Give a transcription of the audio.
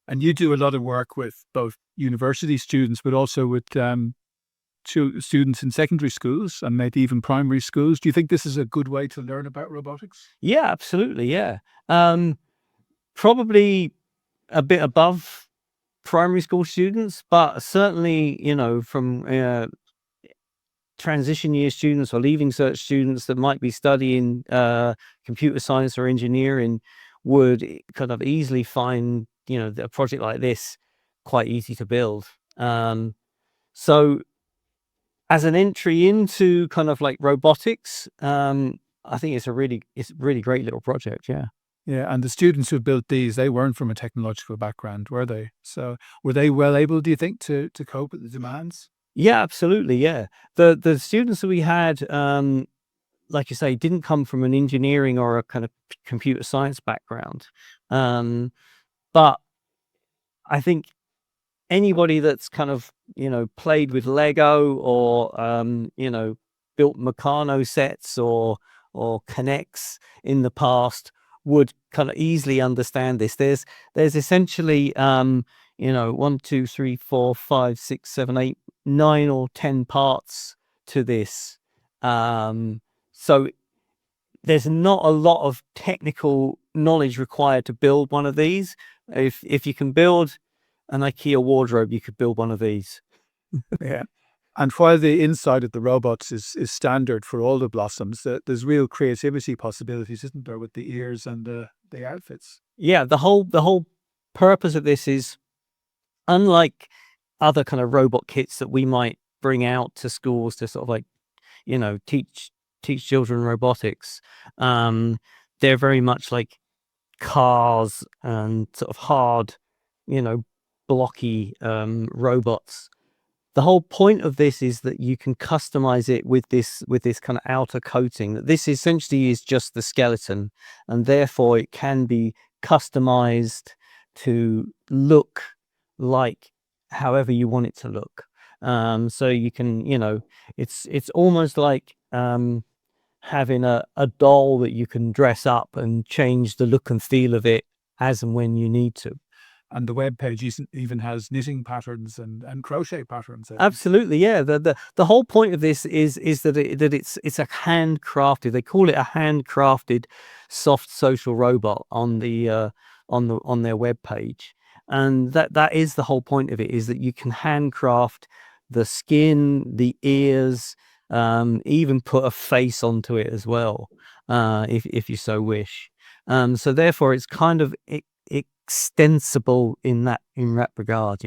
And you do a lot of work with both university students, but also with students in secondary schools and maybe even primary schools. Do you think this is a good way to learn about robotics? Yeah, absolutely. Yeah. Um, Probably a bit above primary school students, but certainly, from transition year students or leaving cert students that might be studying computer science or engineering would kind of easily find, a project like this quite easy to build. So as an entry into kind of like robotics, I think it's a really great little project. Yeah. Yeah, and the students who built these, they weren't from a technological background, were they? So were they well able, do you think, to cope with the demands? Yeah, absolutely. Yeah. The students that we had, like you say, didn't come from an engineering or a kind of computer science background. Um, but I think anybody that's kind of, played with Lego or, built Meccano sets or Connects in the past would kind of easily understand this. There's essentially, one, two, three, four, five, six, seven, eight, 9 or 10 parts to this. So there's not a lot of technical knowledge required to build one of these. If you can build an IKEA wardrobe, you could build one of these. Yeah. And while the inside of the robots is standard for all the Blossoms, there's real creativity possibilities, isn't there, with the ears and the outfits? Yeah, the whole purpose of this is, unlike other kind of robot kits that we might bring out to schools to sort of like, teach children robotics. Um, they're very much like cars and sort of hard, you know, blocky robots. The whole point of this is that you can customize it with this kind of outer coating. That this essentially is just the skeleton, and therefore it can be customized to look like however you want it to look. So you can, it's almost like having a doll that you can dress up and change the look and feel of it as and when you need to. And the web page even has knitting patterns and crochet patterns, I think. Absolutely, yeah. The whole point of this is that it's a handcrafted. They call it a handcrafted soft social robot on on their web page, and that is the whole point of it. Is that you can handcraft the skin, the ears, even put a face onto it as well, if you so wish. So therefore, it's kind of extensible in that regard.